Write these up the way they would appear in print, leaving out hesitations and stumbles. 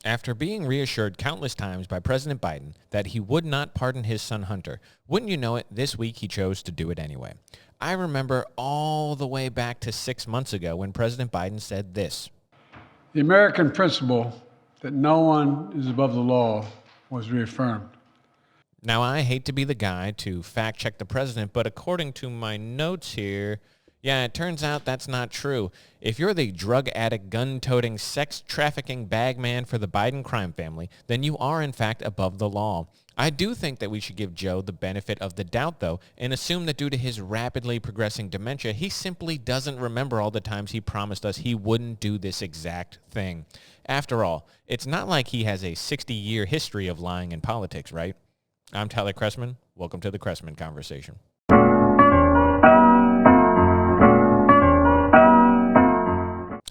After being reassured countless times by President Biden that he would not pardon his son Hunter, wouldn't you know it, this week he chose to do it anyway. I remember all the way back to 6 months ago when President Biden said this. The American principle that no one is above the law was reaffirmed. Now, I hate to be the guy to fact check the president, but according to my notes here, yeah, it turns out that's not true. If you're the drug addict, gun-toting, sex-trafficking bagman for the Biden crime family, then you are, in fact, above the law. I do think that we should give Joe the benefit of the doubt, though, and assume that due to his rapidly progressing dementia, he simply doesn't remember all the times he promised us he wouldn't do this exact thing. After all, it's not like he has a 60-year history of lying in politics, right? I'm Tyler Chrestman. Welcome to the Chrestman Conversation.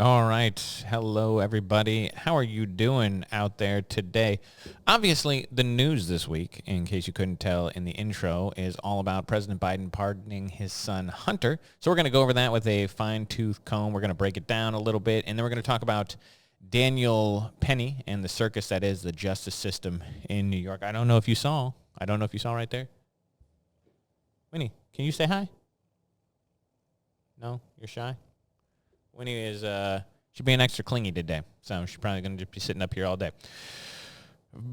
All right. Hello, everybody. How are you doing out there today? Obviously, the news this week, in case you couldn't tell in the intro, is all about President Biden pardoning his son, Hunter. So we're going to go over that with a fine-tooth comb. We're going to break it down a little bit, and then we're going to talk about Daniel Penny and the circus that is the justice system in New York. I don't know if you saw right there. Winnie, can you say hi? No? You're shy? Winnie is, she's being extra clingy today, so she's probably going to just be sitting up here all day.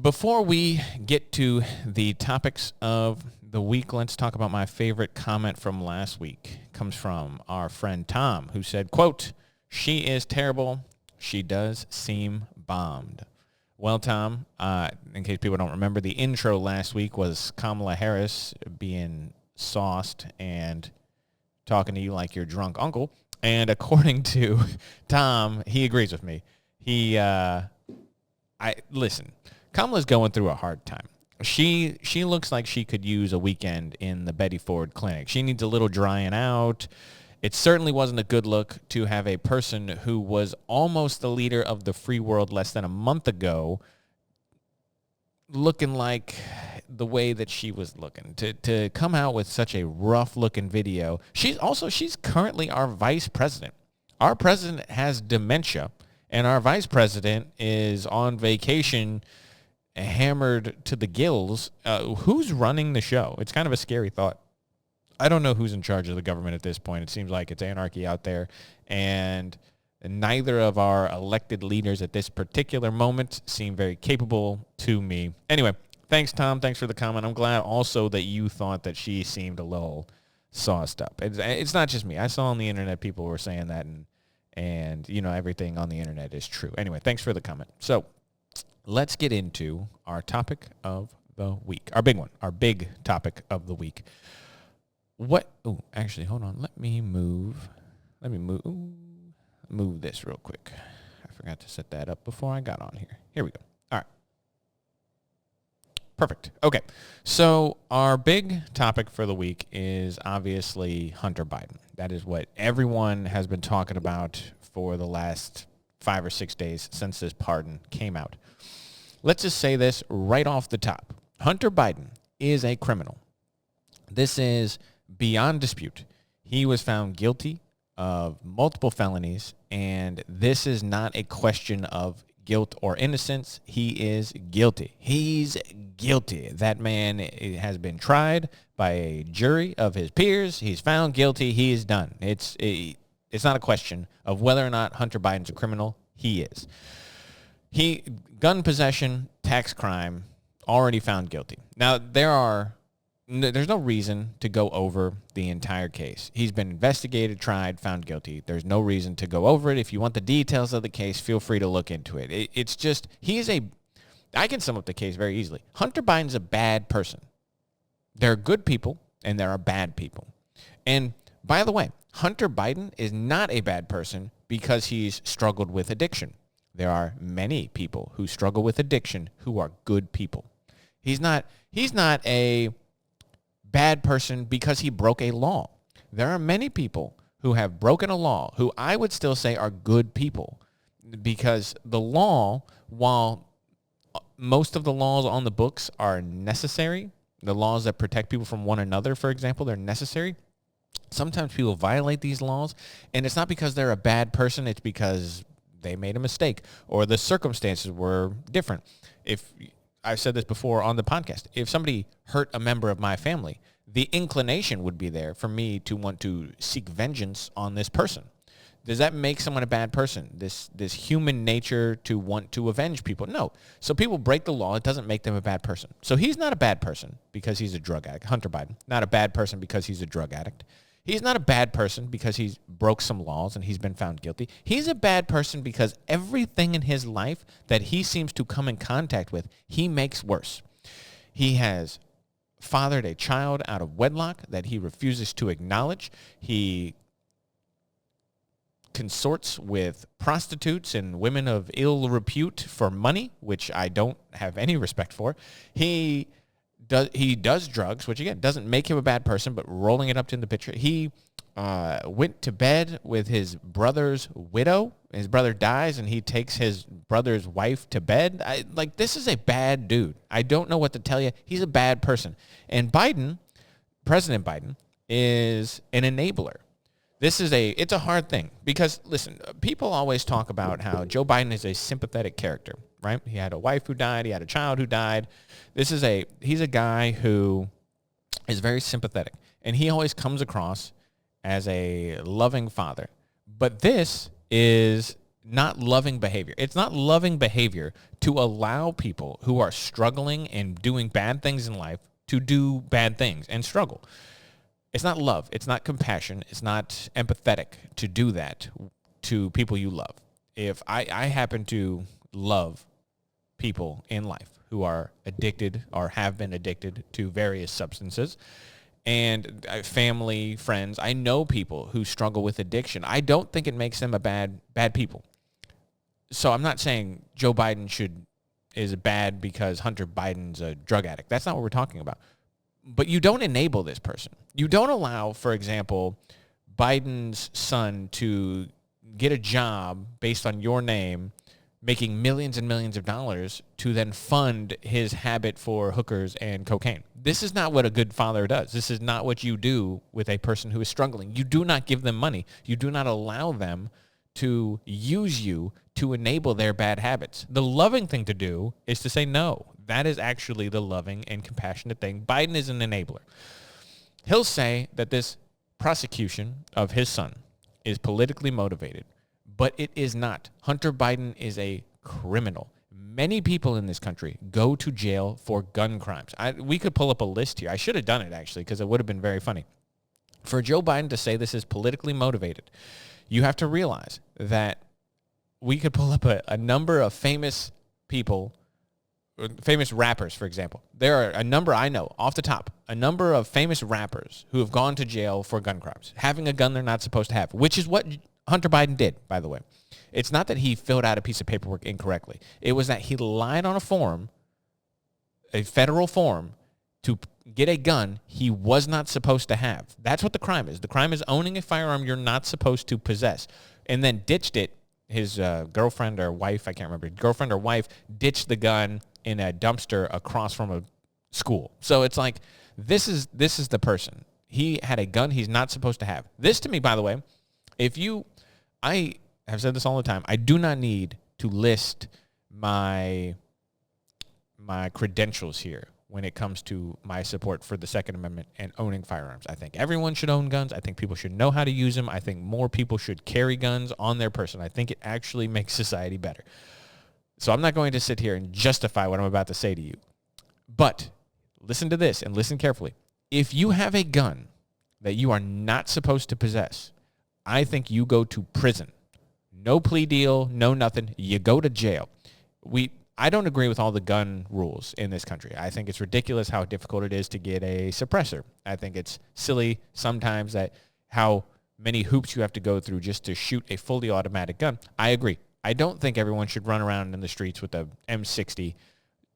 Before we get to the topics of the week, let's talk about my favorite comment from last week. It comes from our friend Tom, who said, quote, "She is terrible. She does seem bombed." Well, Tom, in case people don't remember, the intro last week was Kamala Harris being sauced and talking to you like your drunk uncle. And according to Tom, he agrees with me. Listen, Kamala's going through a hard time. She looks like she could use a weekend in the Betty Ford clinic. She needs a little drying out. It certainly wasn't a good look to have a person who was almost the leader of the free world less than a month ago looking like the way that she was looking. To come out with such a rough-looking video. She's currently our vice president. Our president has dementia, and our vice president is on vacation, hammered to the gills. Who's running the show? It's kind of a scary thought. I don't know who's in charge of the government at this point. It seems like it's anarchy out there, and neither of our elected leaders at this particular moment seem very capable to me. Anyway, thanks, Tom. Thanks for the comment. I'm glad also that you thought that she seemed a little sauced up. It's not just me. I saw on the internet people were saying that, and you know, everything on the internet is true. Anyway, thanks for the comment. So let's get into our topic of the week, our big one, our big topic of the week. Actually, hold on. Let me move this real quick. I forgot to set that up before I got on here. Here we go. All right. Perfect. Okay. So our big topic for the week is obviously Hunter Biden. That is what everyone has been talking about for the last 5 or 6 days since this pardon came out. Let's just say this right off the top. Hunter Biden is a criminal. This is beyond dispute. He was found guilty of multiple felonies, and this is not a question of guilt or innocence. He is guilty. He's guilty. That man has been tried by a jury of his peers. He's found guilty. He is done. It's not a question of whether or not Hunter Biden's a criminal. He is. Gun possession, tax crime, already found guilty. Now, there's no reason to go over the entire case. He's been investigated, tried, found guilty. There's no reason to go over it. If you want the details of the case, feel free to look into it. It's just, I can sum up the case very easily. Hunter Biden's a bad person. There are good people and there are bad people. And by the way, Hunter Biden is not a bad person because he's struggled with addiction. There are many people who struggle with addiction who are good people. He's not a bad person because he broke a law. There are many people who have broken a law who I would still say are good people because the law, while most of the laws on the books are necessary, the laws that protect people from one another, for example, they're necessary. Sometimes people violate these laws, and it's not because they're a bad person. It's because they made a mistake or the circumstances were different. If I've said this before on the podcast, if somebody hurt a member of my family, the inclination would be there for me to want to seek vengeance on this person. Does that make someone a bad person? This human nature to want to avenge people? No. So people break the law. It doesn't make them a bad person. So he's not a bad person because he's a drug addict. Hunter Biden, not a bad person because he's a drug addict. He's not a bad person because he's broke some laws and he's been found guilty. He's a bad person because everything in his life that he seems to come in contact with, he makes worse. He has fathered a child out of wedlock that he refuses to acknowledge. He consorts with prostitutes and women of ill repute for money, which I don't have any respect for. He does drugs, which again doesn't make him a bad person, but rolling it up to the picture. He went to bed with his brother's widow. His brother dies, and he takes his brother's wife to bed. This is a bad dude. I don't know what to tell you. He's a bad person. And Biden, President Biden, is an enabler. It's a hard thing because, listen, people always talk about how Joe Biden is a sympathetic character, right? He had a wife who died. He had a child who died. He's a guy who is very sympathetic, and he always comes across as a loving father. But this is not loving behavior. It's not loving behavior to allow people who are struggling and doing bad things in life to do bad things and struggle. It's not love. It's not compassion. It's not empathetic to do that to people you love. If I happen to love people in life who are addicted or have been addicted to various substances, and family, friends, I know people who struggle with addiction. I don't think it makes them a bad people. So I'm not saying Joe Biden is bad because Hunter Biden's a drug addict. That's not what we're talking about. But you don't enable this person. You don't allow, for example, Biden's son to get a job based on your name, making millions and millions of dollars to then fund his habit for hookers and cocaine. This is not what a good father does. This is not what you do with a person who is struggling. You do not give them money. You do not allow them to use you to enable their bad habits. The loving thing to do is to say no. That is actually the loving and compassionate thing. Biden is an enabler. He'll say that this prosecution of his son is politically motivated, but it is not. Hunter Biden is a criminal. Many people in this country go to jail for gun crimes. We could pull up a list here. I should have done it, actually, because it would have been very funny. For Joe Biden to say this is politically motivated, you have to realize that we could pull up a number of famous people, famous rappers, for example. There are a number, I know, off the top, a number of famous rappers who have gone to jail for gun crimes, having a gun they're not supposed to have, which is what Hunter Biden did, by the way. It's not that he filled out a piece of paperwork incorrectly. It was that he lied on a form, a federal form, to get a gun he was not supposed to have. That's what the crime is. The crime is owning a firearm you're not supposed to possess, and then ditched it. His girlfriend or wife, I can't remember, girlfriend or wife ditched the gun in a dumpster across from a school. So it's like, this is the person. He had a gun he's not supposed to have. This, to me, by the way, I have said this all the time, I do not need to list my credentials here when it comes to my support for the Second Amendment and owning firearms. I think everyone should own guns. I think people should know how to use them. I think more people should carry guns on their person. I think it actually makes society better. So I'm not going to sit here and justify what I'm about to say to you. But listen to this and listen carefully. If you have a gun that you are not supposed to possess, I think you go to prison. No plea deal, no nothing. You go to jail. I don't agree with all the gun rules in this country. I think it's ridiculous how difficult it is to get a suppressor. I think it's silly sometimes that how many hoops you have to go through just to shoot a fully automatic gun. I agree. I don't think everyone should run around in the streets with a M60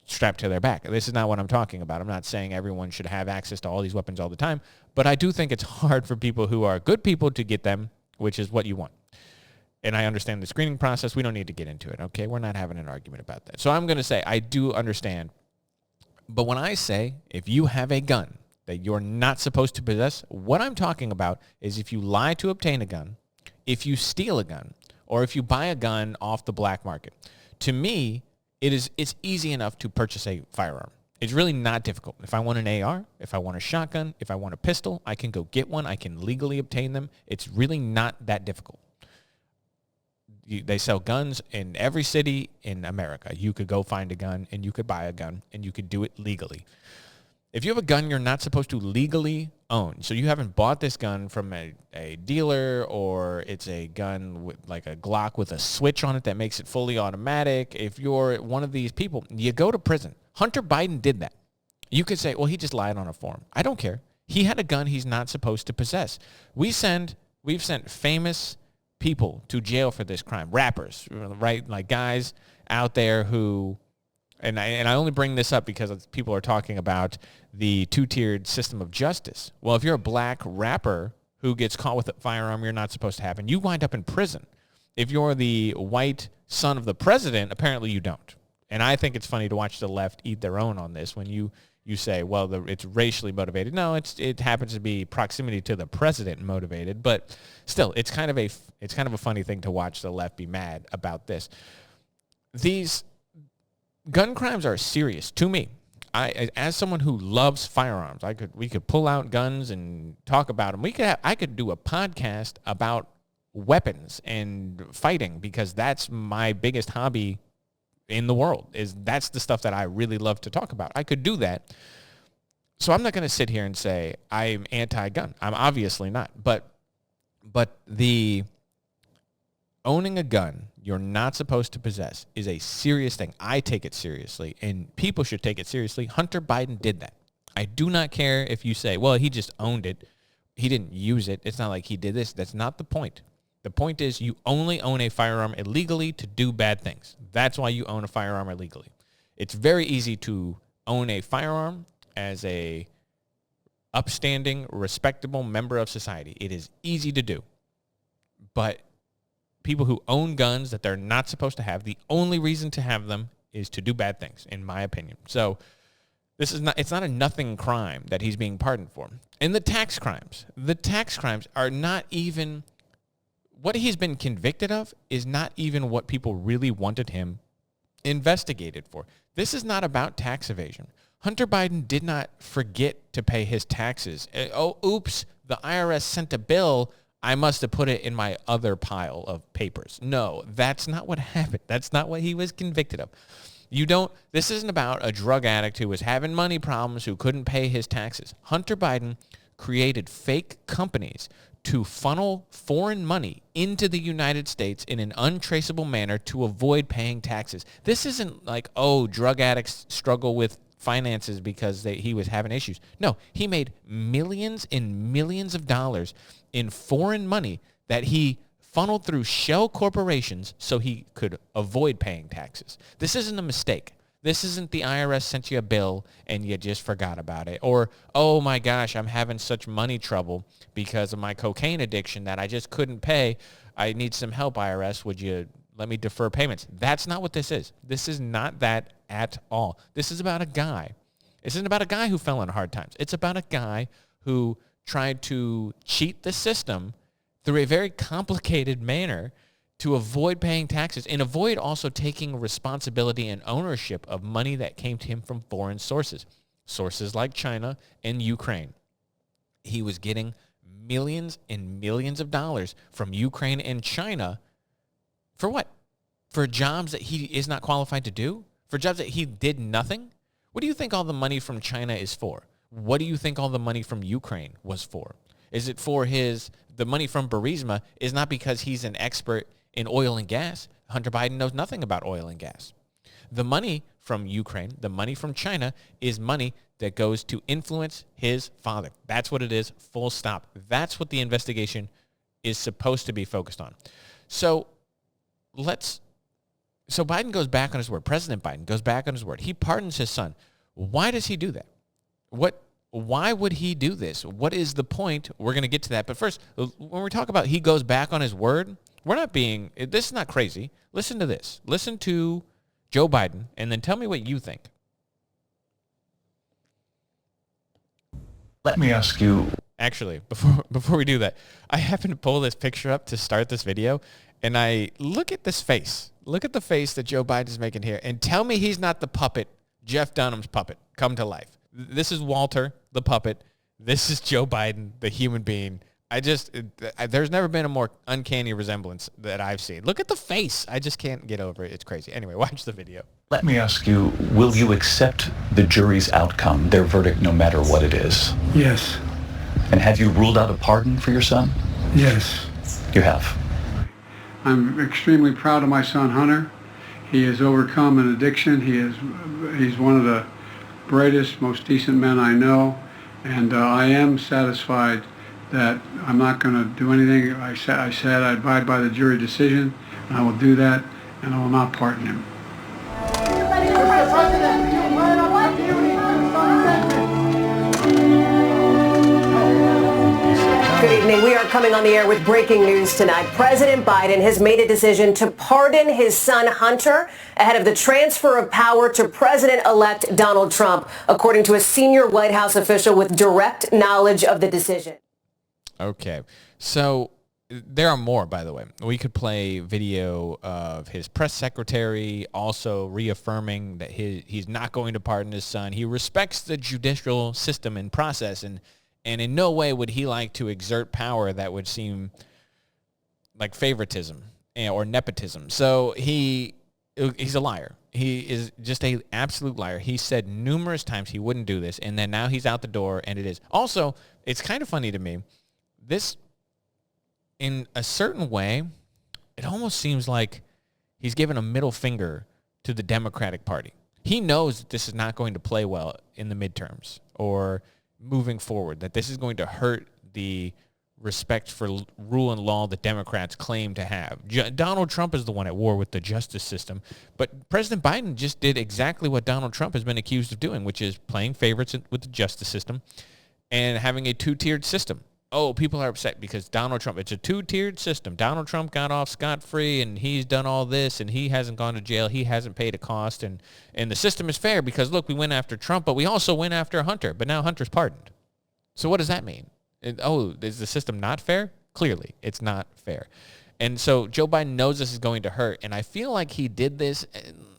strapped to their back. This is not what I'm talking about. I'm not saying everyone should have access to all these weapons all the time, but I do think it's hard for people who are good people to get them, which is what you want. And I understand the screening process. We don't need to get into it, okay? We're not having an argument about that. So I'm going to say I do understand. But when I say if you have a gun that you're not supposed to possess, what I'm talking about is if you lie to obtain a gun, if you steal a gun, or if you buy a gun off the black market. To me, it's easy enough to purchase a firearm. It's really not difficult. If I want an AR, if I want a shotgun, if I want a pistol, I can go get one. I can legally obtain them. It's really not that difficult. They sell guns in every city in America. You could go find a gun and you could buy a gun and you could do it legally. If you have a gun you're not supposed to legally own, so you haven't bought this gun from a dealer, or it's a gun with like a Glock with a switch on it that makes it fully automatic, if you're one of these people, you go to prison. Hunter Biden did that. You could say, well, he just lied on a form. I don't care. He had a gun he's not supposed to possess. We've sent famous people to jail for this crime, rappers, right? Like guys out there who, and I only bring this up because people are talking about the two-tiered system of justice. Well, if you're a black rapper who gets caught with a firearm you're not supposed to have, and you wind up in prison. If you're the white son of the president, apparently you don't. And I think it's funny to watch the left eat their own on this when you say, well, it's racially motivated. No, it happens to be proximity to the president motivated, but still, it's kind of a funny thing to watch the left be mad about this. These gun crimes are serious to me. As someone who loves firearms, we could pull out guns and talk about them. I could do a podcast about weapons and fighting because that's my biggest hobby in the world. That's the stuff that I really love to talk about. I could do that. So I'm not going to sit here and say I'm anti-gun. I'm obviously not. But the owning a gun you're not supposed to possess is a serious thing. I take it seriously, and people should take it seriously. Hunter Biden did that. I do not care if you say, well, he just owned it. He didn't use it. It's not like he did this. That's not the point. The point is you only own a firearm illegally to do bad things. That's why you own a firearm illegally. It's very easy to own a firearm as a upstanding, respectable member of society. It is easy to do. But people who own guns that they're not supposed to have, the only reason to have them is to do bad things, in my opinion. So it's not a nothing crime that he's being pardoned for. And the tax crimes are not even, what he's been convicted of is not even what people really wanted him investigated for. This is not about tax evasion. Hunter Biden did not forget to pay his taxes. Oh, oops, the IRS sent a bill. I must have put it in my other pile of papers. No, that's not what happened. That's not what he was convicted of. This isn't about a drug addict who was having money problems, who couldn't pay his taxes. Hunter Biden created fake companies to funnel foreign money into the United States in an untraceable manner to avoid paying taxes. This isn't like, drug addicts struggle with finances because he was having issues. No, he made millions and millions of dollars in foreign money that he funneled through shell corporations so he could avoid paying taxes. This isn't a mistake. This isn't the IRS sent you a bill and you just forgot about it. Or, oh my gosh, I'm having such money trouble because of my cocaine addiction that I just couldn't pay. I need some help, IRS. Would you let me defer payments? That's not what this is. This is not that at all. This is about a guy. This isn't about a guy who fell in hard times. It's about a guy who tried to cheat the system through a very complicated manner to avoid paying taxes and avoid also taking responsibility and ownership of money that came to him from foreign sources like China and Ukraine. He was getting millions and millions of dollars from Ukraine and China for what? For jobs that he is not qualified to do? For jobs that he did nothing? What do you think all the money from China is for? What do you think all the money from Ukraine was for? Is it for the money from Burisma is not because he's an expert in oil and gas. Hunter Biden knows nothing about oil and gas. The money from Ukraine, the money from China is money that goes to influence his father. That's what it is, full stop. That's what the investigation is supposed to be focused on. So Biden goes back on his word. President Biden goes back on his word. He pardons his son. Why does he do that? Why would he do this? What is the point? We're going to get to that. But first, when we talk about he goes back on his word, this is not crazy. Listen to this. Listen to Joe Biden, and then tell me what you think. Let me ask you. Actually, before we do that, I happened to pull this picture up to start this video, And I look at this face. Look at the face that Joe Biden is making here. And tell me he's not the puppet, Jeff Dunham's puppet, come to life. This is Walter, the puppet. This is Joe Biden, the human being. There's never been a more uncanny resemblance that I've seen. Look at the face. I just can't get over it. It's crazy. Anyway, watch the video. Let me ask you, will you accept the jury's outcome, their verdict, no matter what it is? Yes. And have you ruled out a pardon for your son? Yes. You have. I'm extremely proud of my son, Hunter. He has overcome an addiction. He's one of the brightest, most decent men I know. And I am satisfied that I'm not going to do anything. I said I abide by the jury decision, and I will do that, and I will not pardon him. Good evening. We are coming on the air with breaking news tonight. President Biden has made a decision to pardon his son Hunter ahead of the transfer of power to President-elect Donald Trump, according to a senior White House official with direct knowledge of the decision. Okay. So there are more, by the way. We could play video of his press secretary also reaffirming that he's not going to pardon his son. He respects the judicial system and process, and in no way would he like to exert power that would seem like favoritism or nepotism. So he's a liar. He is just an absolute liar. He said numerous times he wouldn't do this, and then now he's out the door, and it is. Also, it's kind of funny to me. This, in a certain way, it almost seems like he's given a middle finger to the Democratic Party. He knows that this is not going to play well in the midterms or moving forward, that this is going to hurt the respect for rule and law that Democrats claim to have. Donald Trump is the one at war with the justice system, but President Biden just did exactly what Donald Trump has been accused of doing, which is playing favorites with the justice system and having a two-tiered system. Oh, people are upset because Donald Trump, it's a two-tiered system. Donald Trump got off scot-free, and he's done all this, and he hasn't gone to jail. He hasn't paid a cost, and the system is fair because, look, we went after Trump, but we also went after Hunter, but now Hunter's pardoned. So what does that mean? Is the system not fair? Clearly, it's not fair. And so Joe Biden knows this is going to hurt, and I feel like he did this,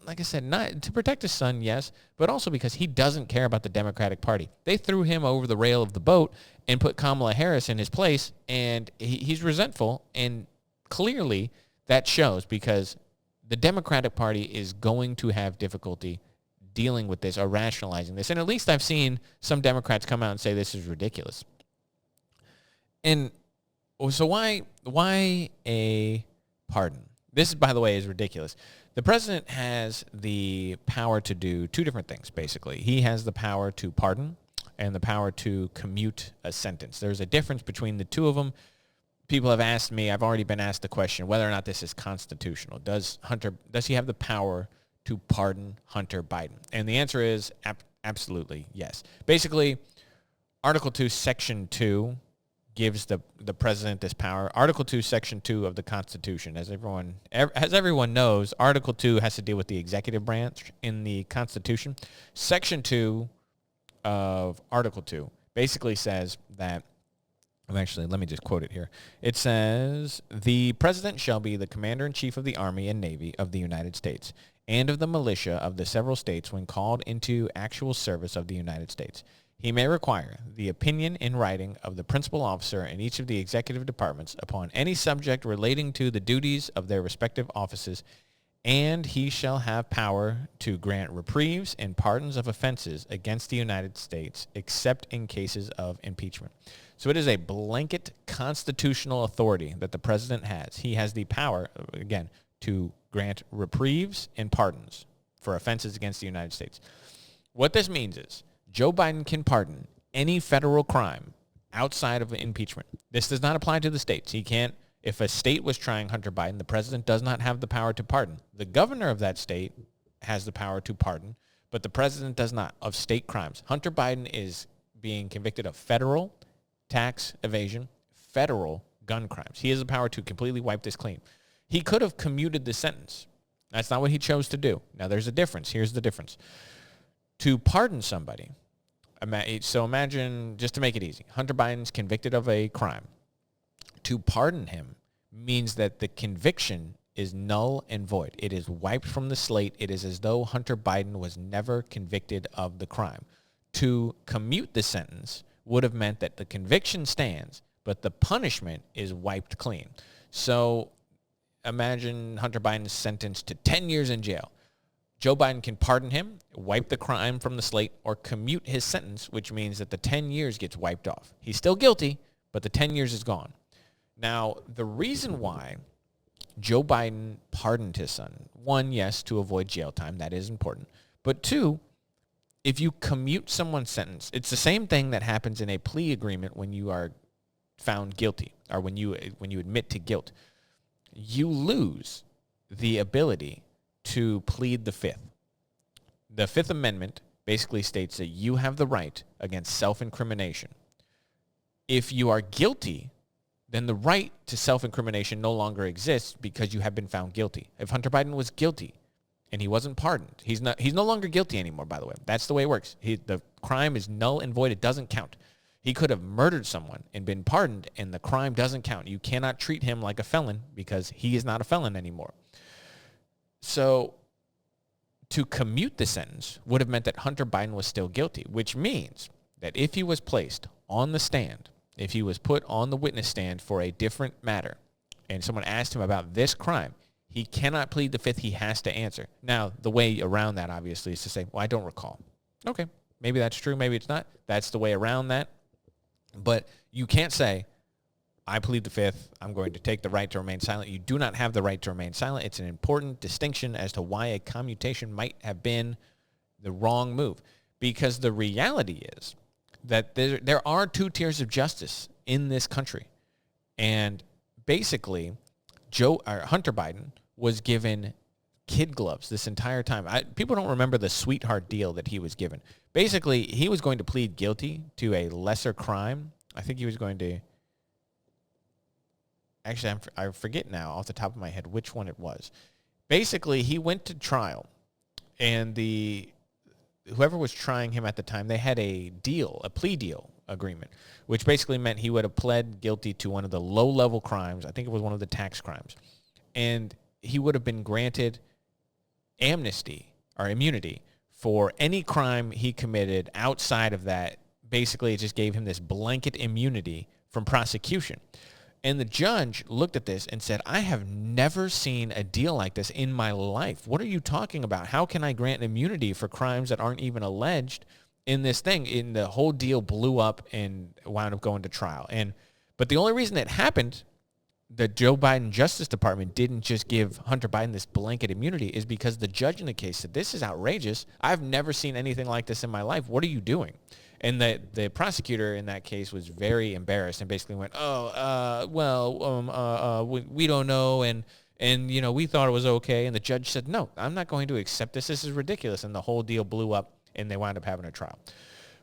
like I said, not to protect his son, yes, but also because he doesn't care about the Democratic Party. They threw him over the rail of the boat and put Kamala Harris in his place, and he's resentful, and clearly that shows because the Democratic Party is going to have difficulty dealing with this or rationalizing this, and at least I've seen some Democrats come out and say this is ridiculous. And so why a pardon? This, by the way, is ridiculous. The president has the power to do two different things, basically. He has the power to pardon and the power to commute a sentence. There's a difference between the two of them. People have asked me, I've already been asked the question, whether or not this is constitutional. Does he have the power to pardon Hunter Biden? And the answer is absolutely yes. Basically, Article 2, Section 2 gives the president this power. Article 2, Section 2 of the Constitution, as everyone knows, Article 2 has to deal with the executive branch in the Constitution. Section 2 of Article 2 basically says that, let me just quote it here. It says, the president shall be the commander-in-chief of the Army and Navy of the United States and of the militia of the several states when called into actual service of the United States. He may require the opinion in writing of the principal officer in each of the executive departments upon any subject relating to the duties of their respective offices, and he shall have power to grant reprieves and pardons of offenses against the United States, except in cases of impeachment. So it is a blanket constitutional authority that the president has. He has the power, again, to grant reprieves and pardons for offenses against the United States. What this means is Joe Biden can pardon any federal crime outside of impeachment. This does not apply to the states. He can't. If a state was trying Hunter Biden, the president does not have the power to pardon. The governor of that state has the power to pardon, but the president does not, of state crimes. Hunter Biden is being convicted of federal tax evasion, federal gun crimes. He has the power to completely wipe this clean. He could have commuted the sentence. That's not what he chose to do. Now, there's a difference. Here's the difference. To pardon somebody, so imagine, just to make it easy, Hunter Biden's convicted of a crime. To pardon him means that the conviction is null and void. It is wiped from the slate. It is as though Hunter Biden was never convicted of the crime. To commute the sentence would have meant that the conviction stands, but the punishment is wiped clean. So imagine Hunter Biden is sentenced to 10 years in jail. Joe Biden can pardon him, wipe the crime from the slate, or commute his sentence, which means that the 10 years gets wiped off. He's still guilty, but the 10 years is gone. Now, the reason why Joe Biden pardoned his son, one, yes, to avoid jail time. That is important. But two, if you commute someone's sentence, it's the same thing that happens in a plea agreement when you are found guilty or when you admit to guilt. You lose the ability to plead the Fifth. The Fifth Amendment basically states that you have the right against self-incrimination. If you are guilty, then the right to self-incrimination no longer exists because you have been found guilty. If Hunter Biden was guilty and he wasn't pardoned, he's no longer guilty anymore, by the way. That's the way it works. The crime is null and void. It doesn't count. He could have murdered someone and been pardoned, and the crime doesn't count. You cannot treat him like a felon because he is not a felon anymore. So to commute the sentence would have meant that Hunter Biden was still guilty, which means that if he was placed on the stand, if he was put on the witness stand for a different matter, and someone asked him about this crime, he cannot plead the Fifth. He has to answer. Now, the way around that, obviously, is to say, well, I don't recall. Okay, maybe that's true. Maybe it's not. That's the way around that. But you can't say, I plead the Fifth. I'm going to take the right to remain silent. You do not have the right to remain silent. It's an important distinction as to why a commutation might have been the wrong move. Because the reality is that there are two tiers of justice in this country. And basically, Hunter Biden was given kid gloves this entire time. People don't remember the sweetheart deal that he was given. Basically, he was going to plead guilty to a lesser crime. I think he was going to... Actually, I forget now off the top of my head which one it was. Basically, he went to trial, and whoever was trying him at the time, they had a plea deal agreement, which basically meant he would have pled guilty to one of the low-level crimes. I think it was one of the tax crimes. And he would have been granted amnesty or immunity for any crime he committed outside of that. Basically, it just gave him this blanket immunity from prosecution. And the judge looked at this and said, I have never seen a deal like this in my life. What are you talking about? How can I grant immunity for crimes that aren't even alleged in this thing? And the whole deal blew up and wound up going to trial. But the only reason it happened, the Joe Biden Justice Department didn't just give Hunter Biden this blanket immunity, is because the judge in the case said, this is outrageous. I've never seen anything like this in my life. What are you doing? And the prosecutor in that case was very embarrassed and basically went, we don't know, and we thought it was okay. And the judge said, no, I'm not going to accept this. This is ridiculous. And the whole deal blew up, and they wound up having a trial.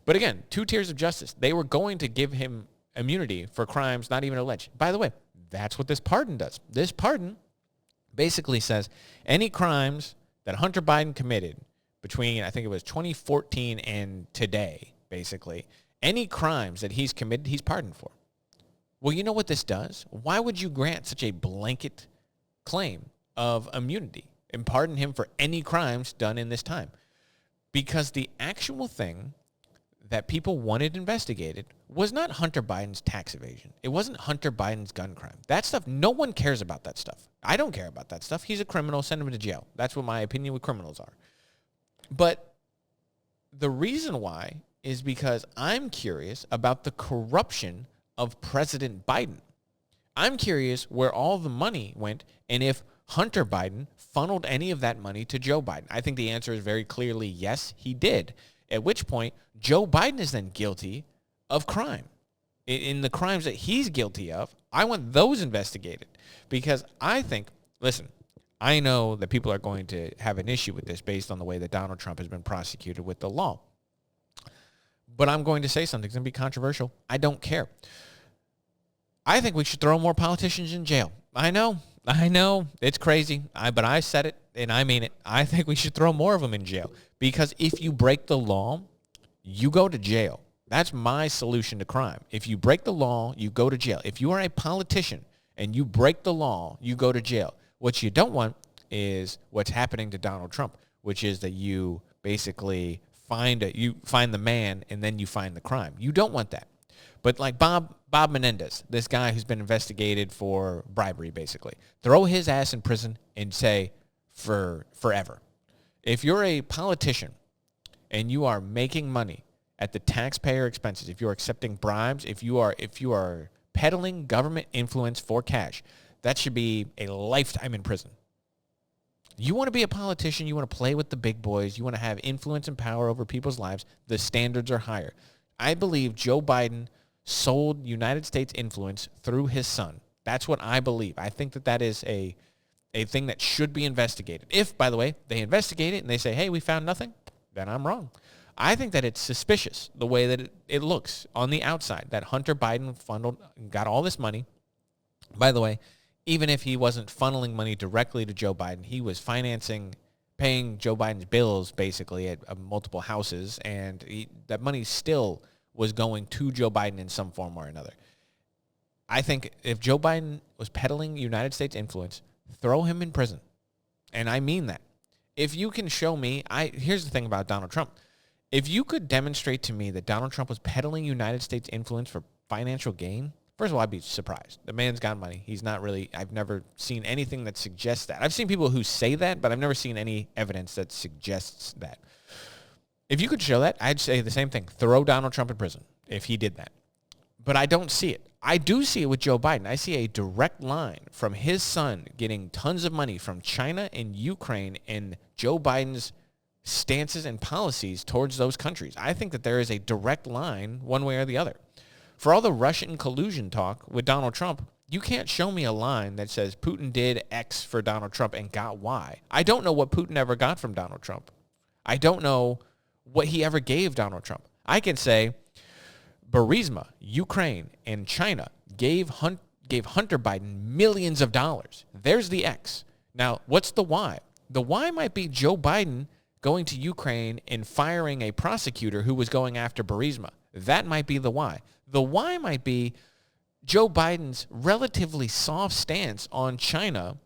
But again, two tiers of justice. They were going to give him immunity for crimes not even alleged. By the way, that's what this pardon does. This pardon basically says any crimes that Hunter Biden committed between, I think it was 2014 and today, basically, any crimes that he's committed, he's pardoned for. Well, you know what this does? Why would you grant such a blanket claim of immunity and pardon him for any crimes done in this time? Because the actual thing that people wanted investigated was not Hunter Biden's tax evasion. It wasn't Hunter Biden's gun crime. That stuff, no one cares about that stuff. I don't care about that stuff. He's a criminal. Send him to jail. That's what my opinion with criminals are. But the reason why is because I'm curious about the corruption of President Biden. I'm curious where all the money went and if Hunter Biden funneled any of that money to Joe Biden. I think the answer is very clearly yes, he did. At which point, Joe Biden is then guilty of crime. In the crimes that he's guilty of, I want those investigated. Because I think, listen, I know that people are going to have an issue with this based on the way that Donald Trump has been prosecuted with the law. But I'm going to say something that's going to be controversial. I don't care. I think we should throw more politicians in jail. I know. It's crazy. But I said it, and I mean it. I think we should throw more of them in jail. Because if you break the law, you go to jail. That's my solution to crime. If you break the law, you go to jail. If you are a politician and you break the law, you go to jail. What you don't want is what's happening to Donald Trump, which is that you basically find the man and then you find the crime. You don't want that. But like Bob Menendez, this guy who's been investigated for bribery, basically, throw his ass in prison and say for forever. If you're a politician and you are making money at the taxpayer expenses, if you're accepting bribes, if you are peddling government influence for cash, that should be a lifetime in prison. You want to be a politician, you want to play with the big boys, you want to have influence and power over people's lives, the standards are higher. I believe Joe Biden sold United States influence through his son. That's what I believe. I think that is a thing that should be investigated. If, by the way, they investigate it and they say, hey, we found nothing, then I'm wrong. I think that it's suspicious the way that it looks on the outside, that Hunter Biden got all this money. By the way, even if he wasn't funneling money directly to Joe Biden, he was paying Joe Biden's bills basically at multiple houses, and that money still was going to Joe Biden in some form or another. I think if Joe Biden was peddling United States influence, throw him in prison. And I mean that. If you can show me, here's the thing about Donald Trump. If you could demonstrate to me that Donald Trump was peddling United States influence for financial gain, first of all, I'd be surprised. The man's got money. He's not really, I've never seen anything that suggests that. I've seen people who say that, but I've never seen any evidence that suggests that. If you could show that, I'd say the same thing. Throw Donald Trump in prison if he did that. But I don't see it. I do see it with Joe Biden. I see a direct line from his son getting tons of money from China and Ukraine and Joe Biden's stances and policies towards those countries. I think that there is a direct line one way or the other. For all the Russian collusion talk with Donald Trump, you can't show me a line that says Putin did X for Donald Trump and got Y. I don't know what Putin ever got from Donald Trump. I don't know what he ever gave Donald Trump. I can say Burisma, Ukraine, and China gave Hunter Biden millions of dollars. There's the X. Now, what's the Y? The Y might be Joe Biden going to Ukraine and firing a prosecutor who was going after Burisma. That might be the Y. The Y might be Joe Biden's relatively soft stance on China,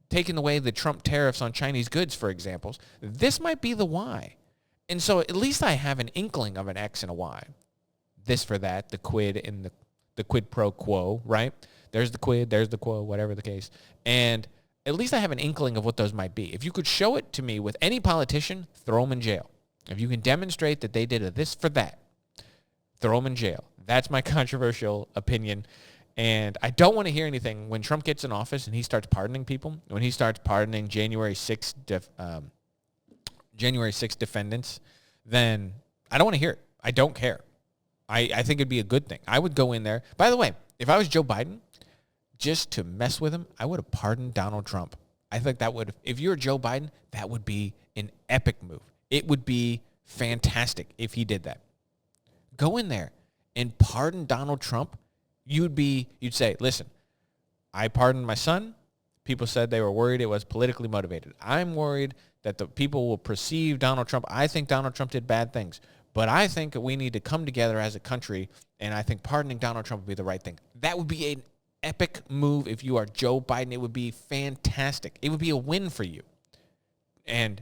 taking away the Trump tariffs on Chinese goods, for example. This might be the Y. And so at least I have an inkling of an X and a Y. This for that, the quid and the quid pro quo, right? There's the quid, there's the quo, whatever the case. And at least I have an inkling of what those might be. If you could show it to me with any politician, throw them in jail. If you can demonstrate that they did a this for that, throw them in jail. That's my controversial opinion. And I don't want to hear anything when Trump gets in office and he starts pardoning people, when he starts pardoning January 6th defendants, then I don't want to hear it. I don't care. I think it'd be a good thing. I would go in there. By the way, if I was Joe Biden, just to mess with him, I would have pardoned Donald Trump. I think that would, if you're Joe Biden, that would be an epic move. It would be fantastic if he did that. Go in there and pardon Donald Trump. You'd say, listen, I pardoned my son. People said they were worried it was politically motivated. I'm worried that the people will perceive Donald Trump. I think Donald Trump did bad things, but I think that we need to come together as a country, and I think pardoning Donald Trump would be the right thing. That would be an epic move if you are Joe Biden. It would be fantastic. It would be a win for you. And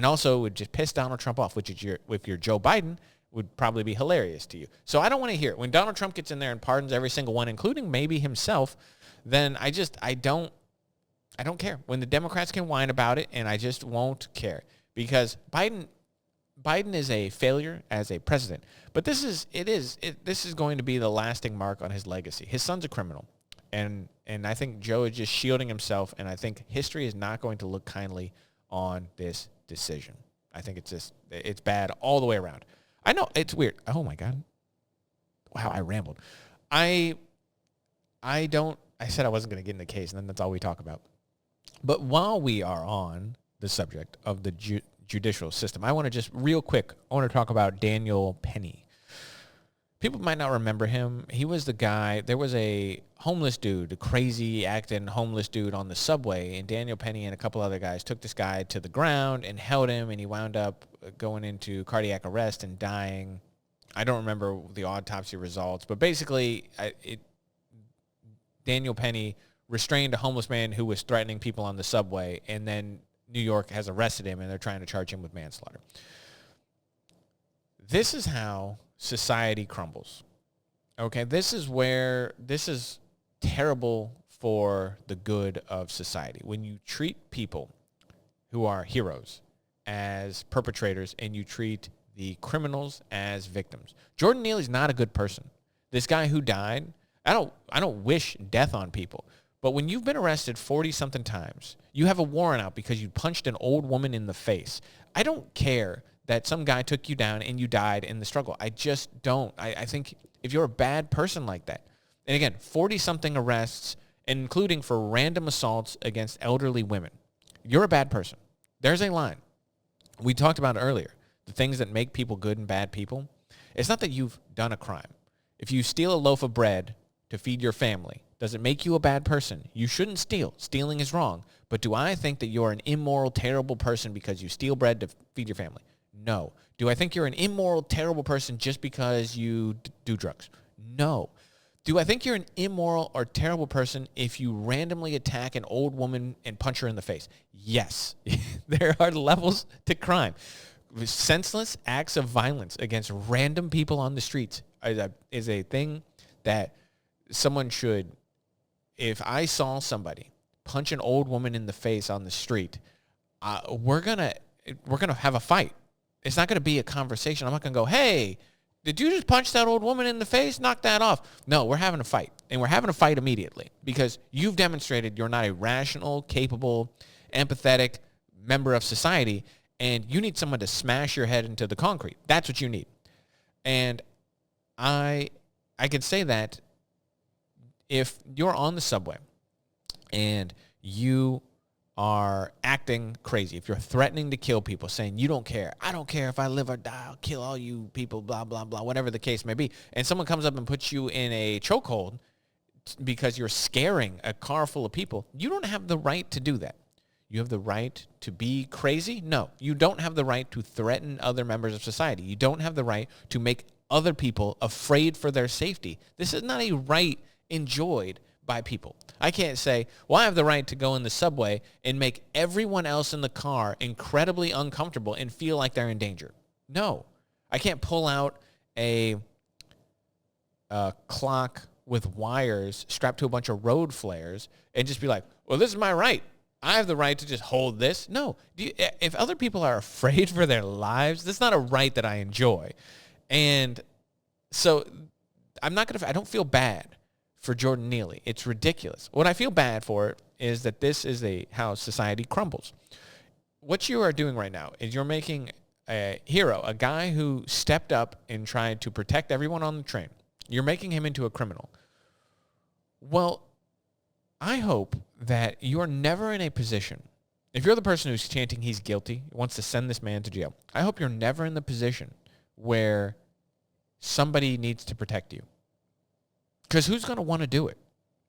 also it would just piss Donald Trump off, which is if you're Joe Biden, would probably be hilarious to you. So I don't want to hear it. When Donald Trump gets in there and pardons every single one, including maybe himself, then I don't care. When the Democrats can whine about it, and I just won't care. Because Biden is a failure as a president. But this is going to be the lasting mark on his legacy. His son's a criminal. And I think Joe is just shielding himself, and I think history is not going to look kindly on this decision. I think it's bad all the way around. I know, it's weird. Oh, my God. Wow, I rambled. I said I wasn't going to get in the case, and then that's all we talk about. But while we are on the subject of the judicial system, I want to just real quick, I want to talk about Daniel Penny. People might not remember him. He was the guy, there was a homeless dude, a crazy acting homeless dude on the subway, and Daniel Penny and a couple other guys took this guy to the ground and held him, and he wound up going into cardiac arrest and dying. I don't remember the autopsy results, but basically Daniel Penny restrained a homeless man who was threatening people on the subway, and then New York has arrested him, and they're trying to charge him with manslaughter. This is how society crumbles. Okay, this is terrible for the good of society. When you treat people who are heroes as perpetrators and you treat the criminals as victims. Jordan Neely's not a good person. This guy who died, I don't wish death on people. But when you've been arrested 40-something times, you have a warrant out because you punched an old woman in the face. I don't care that some guy took you down and you died in the struggle. I just don't. I think if you're a bad person like that, and again, 40-something arrests, including for random assaults against elderly women, you're a bad person. There's a line. We talked about it earlier. The things that make people good and bad people. It's not that you've done a crime. If you steal a loaf of bread to feed your family, does it make you a bad person? You shouldn't steal. Stealing is wrong. But do I think that you're an immoral, terrible person because you steal bread to feed your family? No. Do I think you're an immoral, terrible person just because you do drugs? No. Do I think you're an immoral or terrible person if you randomly attack an old woman and punch her in the face? Yes. There are levels to crime. Senseless acts of violence against random people on the streets is a thing that someone should, if I saw somebody punch an old woman in the face on the street, we're gonna have a fight. It's not gonna be a conversation. I'm not gonna go, hey, did you just punch that old woman in the face? Knock that off. No, we're having a fight. And we're having a fight immediately because you've demonstrated you're not a rational, capable, empathetic member of society, and you need someone to smash your head into the concrete. That's what you need. And I could say that if you're on the subway and you are acting crazy, if you're threatening to kill people, saying you don't care, I don't care if I live or die, I'll kill all you people, blah, blah, blah, whatever the case may be, and someone comes up and puts you in a chokehold because you're scaring a car full of people, you don't have the right to do that. You have the right to be crazy? No, you don't have the right to threaten other members of society. You don't have the right to make other people afraid for their safety. This is not a right enjoyed by people. I can't say, well, I have the right to go in the subway and make everyone else in the car incredibly uncomfortable and feel like they're in danger. No, I can't pull out a clock with wires strapped to a bunch of road flares and just be like, well, this is my right. I have the right to just hold this. No, if other people are afraid for their lives, that's not a right that I enjoy. And so I don't feel bad for Jordan Neely. It's ridiculous. What I feel bad for is that this is how society crumbles. What you are doing right now is you're making a hero, a guy who stepped up and tried to protect everyone on the train. You're making him into a criminal. Well, I hope that you're never in a position, if you're the person who's chanting he's guilty, wants to send this man to jail, I hope you're never in the position where somebody needs to protect you. Because who's going to want to do it?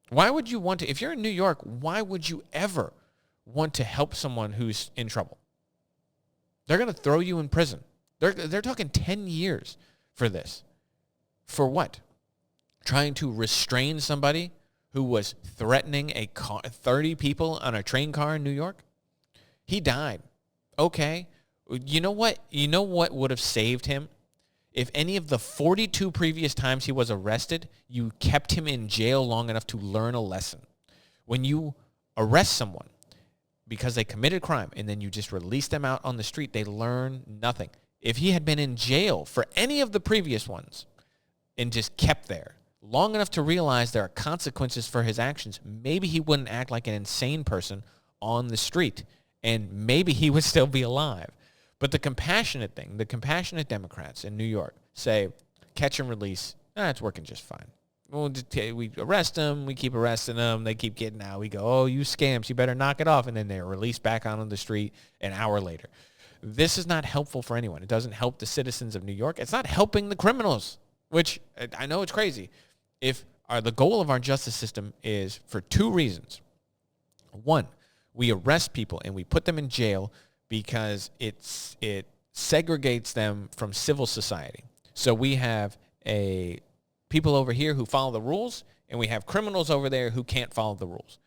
Why would you want to, if you're in New York, why would you ever want to help someone who's in trouble? They're going to throw you in prison. They're talking 10 years for this. For what? Trying to restrain somebody who was threatening 30 people on a train car in New York? He died. Okay. You know what? You know what would have saved him? If any of the 42 previous times he was arrested, you kept him in jail long enough to learn a lesson. When you arrest someone because they committed crime and then you just release them out on the street, they learn nothing. If he had been in jail for any of the previous ones and just kept there long enough to realize there are consequences for his actions, maybe he wouldn't act like an insane person on the street, and maybe he would still be alive. But the compassionate thing, the compassionate Democrats in New York say, catch and release, it's working just fine. We arrest them, we keep arresting them, they keep getting out. We go, oh, you scamps, you better knock it off. And then they're released back out on the street an hour later. This is not helpful for anyone. It doesn't help the citizens of New York. It's not helping the criminals, which I know it's crazy. The goal of our justice system is for two reasons. One, we arrest people and we put them in jail because it segregates them from civil society. So we have people over here who follow the rules, and we have criminals over there who can't follow the rules.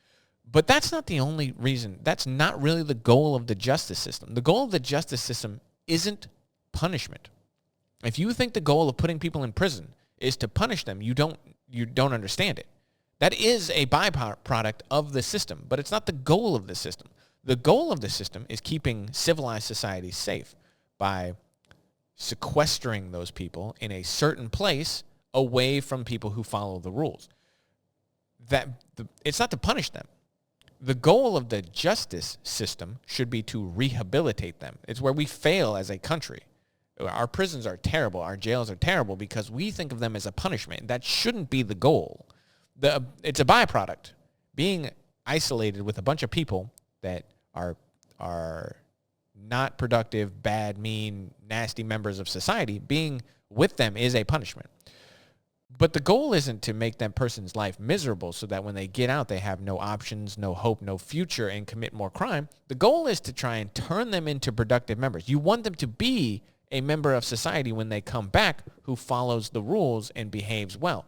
But that's not the only reason. That's not really the goal of the justice system. The goal of the justice system isn't punishment. If you think the goal of putting people in prison is to punish them, you don't understand it. That is a byproduct of the system, but it's not the goal of the system. The goal of the system is keeping civilized societies safe by sequestering those people in a certain place away from people who follow the rules. It's not to punish them. The goal of the justice system should be to rehabilitate them. It's where we fail as a country. Our prisons are terrible. Our jails are terrible because we think of them as a punishment. That shouldn't be the goal. It's a byproduct. Being isolated with a bunch of people that are not productive, bad, mean, nasty members of society, being with them is a punishment. But the goal isn't to make that person's life miserable so that when they get out, they have no options, no hope, no future, and commit more crime. The goal is to try and turn them into productive members. You want them to be a member of society when they come back who follows the rules and behaves well.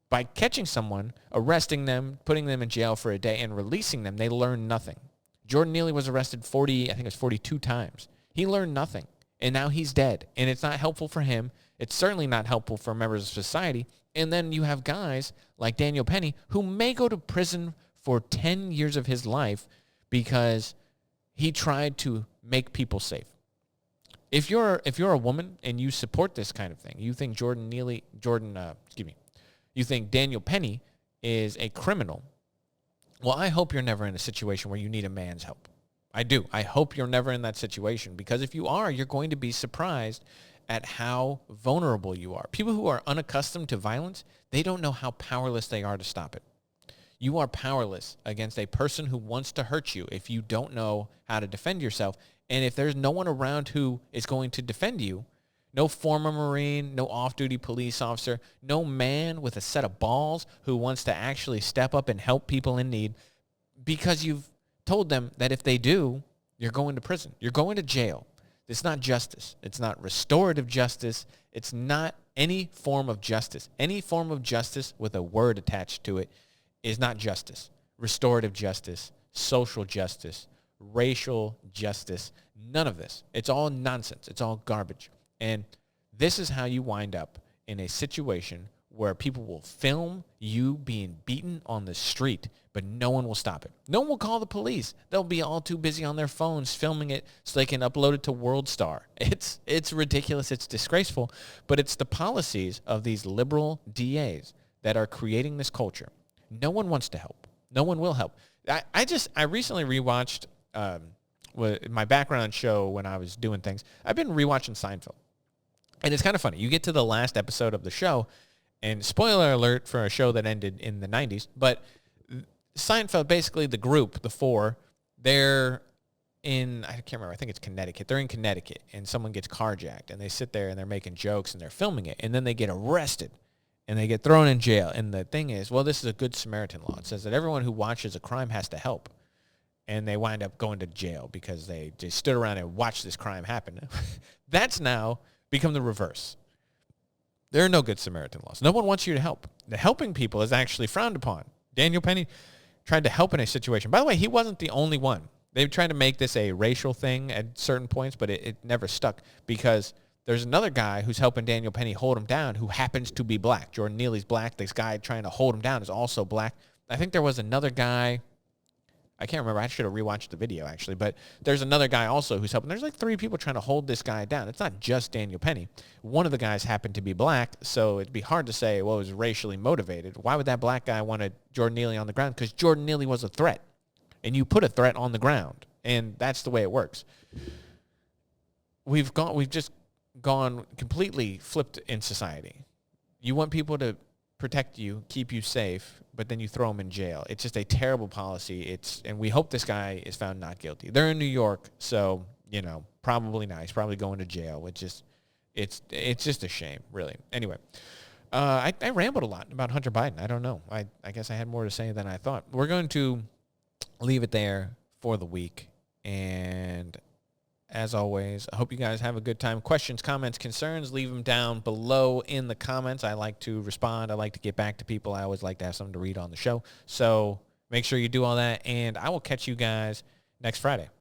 By catching someone, arresting them, putting them in jail for a day, and releasing them, they learn nothing. Jordan Neely was arrested 42 times. He learned nothing, and now he's dead. And it's not helpful for him. It's certainly not helpful for members of society. And then you have guys like Daniel Penny who may go to prison for 10 years of his life because he tried to make people safe. If you're a woman and you support this kind of thing, you think you think Daniel Penny is a criminal, well, I hope you're never in a situation where you need a man's help. I do. I hope you're never in that situation, because if you are, you're going to be surprised at how vulnerable you are. People who are unaccustomed to violence, they don't know how powerless they are to stop it. You are powerless against a person who wants to hurt you if you don't know how to defend yourself. And if there's no one around who is going to defend you, no former Marine, no off-duty police officer, no man with a set of balls who wants to actually step up and help people in need, because you've told them that if they do, you're going to prison. You're going to jail. It's not justice. It's not restorative justice. It's not any form of justice. Any form of justice with a word attached to it is not justice. Restorative justice, social justice, racial justice, none of this. It's all nonsense. It's all garbage. And this is how you wind up in a situation where people will film you being beaten on the street, but no one will stop it. No one will call the police. They'll be all too busy on their phones filming it so they can upload it to WorldStar. It's ridiculous. It's disgraceful. But it's the policies of these liberal DAs that are creating this culture. No one wants to help. No one will help. I recently rewatched my background show when I was doing things. I've been rewatching Seinfeld. And it's kind of funny. You get to the last episode of the show, and spoiler alert for a show that ended in the 90s, but Seinfeld, basically the group, the four, they're in, I can't remember, I think it's Connecticut. They're in Connecticut, and someone gets carjacked, and they sit there, and they're making jokes, and they're filming it, and then they get arrested, and they get thrown in jail. And the thing is, well, this is a good Samaritan law. It says that everyone who watches a crime has to help, and they wind up going to jail because they just stood around and watched this crime happen. That's now become the reverse. There are no good Samaritan laws. No one wants you to help. The helping people is actually frowned upon. Daniel Penny tried to help in a situation. By the way, he wasn't the only one. They tried to make this a racial thing at certain points, but it never stuck, because there's another guy who's helping Daniel Penny hold him down who happens to be black. Jordan Neely's black. This guy trying to hold him down is also black. I think there was another guy. I can't remember. I should have rewatched the video, actually. But there's another guy also who's helping. There's like three people trying to hold this guy down. It's not just Daniel Penny. One of the guys happened to be black, so it'd be hard to say, well, it was racially motivated. Why would that black guy want Jordan Neely on the ground? Because Jordan Neely was a threat. And you put a threat on the ground. And that's the way it works. We've just gone completely flipped in society. You want people to protect you, keep you safe, but then you throw them in jail. It's just a terrible policy. And we hope this guy is found not guilty. They're in New York, so, probably not. He's probably going to jail. It's just a shame, really. Anyway, I rambled a lot about Hunter Biden. I don't know. I guess I had more to say than I thought. We're going to leave it there for the week. And as always, I hope you guys have a good time. Questions, comments, concerns, leave them down below in the comments. I like to respond. I like to get back to people. I always like to have something to read on the show. So make sure you do all that, and I will catch you guys next Friday.